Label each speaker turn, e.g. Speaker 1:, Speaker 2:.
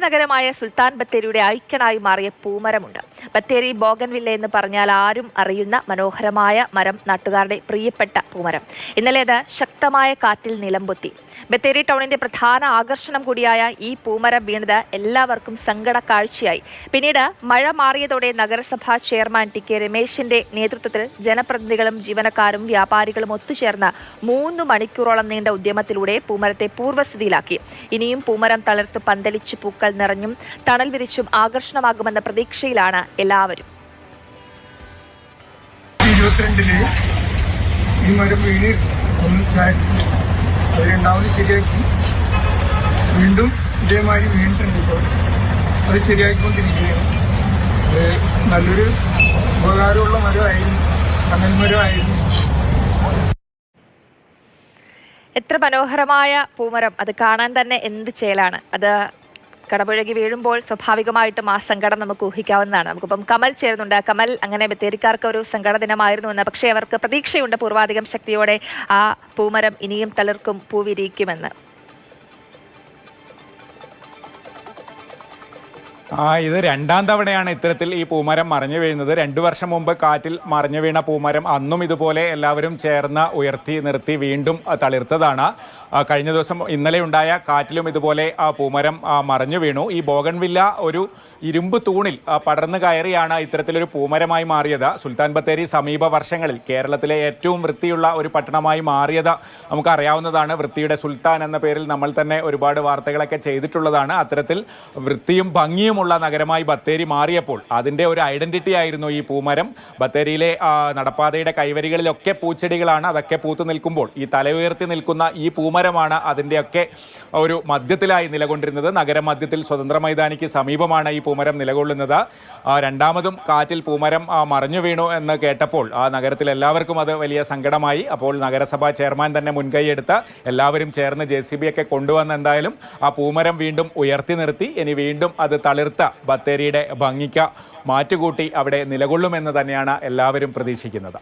Speaker 1: നഗരമായ സുൽത്താൻ ബത്തേരിയുടെ ഐക്കണായി മാറിയ പൂമരമുണ്ട്. ബത്തേരി ബോഗൻവില്ല എന്ന് പറഞ്ഞാൽ ആരും അറിയുന്ന മനോഹരമായ മരം, നാട്ടുകാരുടെ പ്രിയപ്പെട്ട പൂമരം. ഇന്നലെ അത് ശക്തമായ കാറ്റിൽ നിലംപൊത്തി. ബത്തേരി ടൗണിന്റെ പ്രധാന ആകർഷണം കൂടിയായ ഈ പൂമരം വീണത് എല്ലാവർക്കും സങ്കട കാഴ്ചയായി. പിന്നീട് മഴ മാറിയതോടെ നഗരസഭാ ചെയർമാൻ ടി.കെ. രമേശിന്റെ നേതൃത്വത്തിൽ ജനപ്രതിനിധികളും ജീവനക്കാരും വ്യാപാരികളും ഒത്തുചേർന്ന് 3 മണിക്കൂറോളം നീണ്ട ഉദ്യമത്തിലൂടെ പൂമരത്തെ പൂർവ്വസ്ഥിതിയിലാക്കി. ഇനിയും പൂമരം തളിർത്ത് പന്തലിച്ച് പൂക്കൾ നിറഞ്ഞും തണൽ വിരിച്ചും ആകർഷണമാകുമെന്ന പ്രതീക്ഷയിലാണ് എല്ലാവരും.
Speaker 2: 22-ന് ഈ മരം വീണ് അത് ശരിയാക്കി വീണ്ടും ഇതേമാതിരി വീണിട്ടുണ്ട്. ഇപ്പോൾ അത് ശരിയാക്കിക്കൊണ്ടിരിക്കുകയാണ്. അത് നല്ലൊരു ഉപകാരമുള്ള മരമായിരുന്നു, തണൽ മരമായിരുന്നു.
Speaker 1: എത്ര മനോഹരമായ പൂമരം! അത് കാണാൻ തന്നെ എന്ത് ചേലാണ്. അത് കടപുഴകി വീഴുമ്പോൾ സ്വാഭാവികമായിട്ടും ആ സങ്കടം നമുക്ക് ഊഹിക്കാവുന്നതാണ്. നമുക്കിപ്പം കമൽ ചേരുന്നുണ്ട്. കമൽ, അങ്ങനെ ബത്തേരിക്കാർക്ക് ഒരു സങ്കട ദിനമായിരുന്നു എന്ന്, പക്ഷേ അവർക്ക് പ്രതീക്ഷയുണ്ട് പൂർവാധികം ശക്തിയോടെ ആ പൂമരം ഇനിയും തളിർക്കും, പൂവിരിക്കുമെന്ന്.
Speaker 3: ഇത് രണ്ടാം തവണയാണ് ഇത്തരത്തിൽ ഈ പൂമരം മറിഞ്ഞു വീഴുന്നത്. 2 വർഷം മുമ്പ് കാറ്റിൽ മറിഞ്ഞു വീണ പൂമരം അന്നും ഇതുപോലെ എല്ലാവരും ചേർന്ന് ഉയർത്തി നിർത്തി വീണ്ടും തളിർത്തതാണ്. കഴിഞ്ഞ ദിവസം ഇന്നലെ ഉണ്ടായ കാറ്റിലും ഇതുപോലെ പൂമരം മറിഞ്ഞു വീണു. ഈ ബോഗൺവില്ല ഒരു ഇരുമ്പ് തൂണിൽ പടർന്നു കയറിയാണ് ഇത്തരത്തിലൊരു പൂമരമായി മാറിയത്. സുൽത്താൻ ബത്തേരി സമീപ വർഷങ്ങളിൽ കേരളത്തിലെ ഏറ്റവും വൃത്തിയുള്ള ഒരു പട്ടണമായി മാറിയത് നമുക്കറിയാവുന്നതാണ്. വൃത്തിയുടെ സുൽത്താൻ എന്ന പേരിൽ നമ്മൾ തന്നെ ഒരുപാട് വാർത്തകളൊക്കെ ചെയ്തിട്ടുള്ളതാണ്. അത്തരത്തിൽ വൃത്തിയും ഭംഗിയുമുള്ള നഗരമായി ബത്തേരി മാറിയപ്പോൾ അതിൻ്റെ ഒരു ഐഡന്റിറ്റി ആയിരുന്നു ഈ പൂമരം. ബത്തേരിയിലെ നടപ്പാതയുടെ കൈവരികളിലൊക്കെ പൂച്ചെടികളാണ്. അതൊക്കെ പൂത്തു നിൽക്കുമ്പോൾ ഈ തലയുയർത്തി നിൽക്കുന്ന ഈ പൂമരമാണ് അതിൻ്റെയൊക്കെ ഒരു മധ്യത്തിലായി നിലകൊണ്ടിരുന്നത്. നഗരമധ്യത്തിൽ സ്വതന്ത്ര മൈതാനിക്ക് സമീപമാണ് ഈ പൂമരം നിലകൊള്ളുന്നത്. രണ്ടാമതും കാറ്റിൽ പൂമരം മറിഞ്ഞു വീണു എന്ന് കേട്ടപ്പോൾ ആ നഗരത്തിൽ എല്ലാവർക്കും അത് വലിയ സങ്കടമായി. അപ്പോൾ നഗരസഭാ ചെയർമാൻ തന്നെ മുൻകൈയെടുത്ത് എല്ലാവരും ചേർന്ന് JCB ഒക്കെ കൊണ്ടുവന്ന് എന്തായാലും ആ പൂമരം വീണ്ടും ഉയർത്തി നിർത്തി. ഇനി വീണ്ടും അത് തളിർത്ത ബത്തേരിയുടെ ഭംഗിക്ക് മാറ്റുകൂട്ടി അവിടെ നിലകൊള്ളുമെന്ന് തന്നെയാണ് എല്ലാവരും പ്രതീക്ഷിക്കുന്നത്.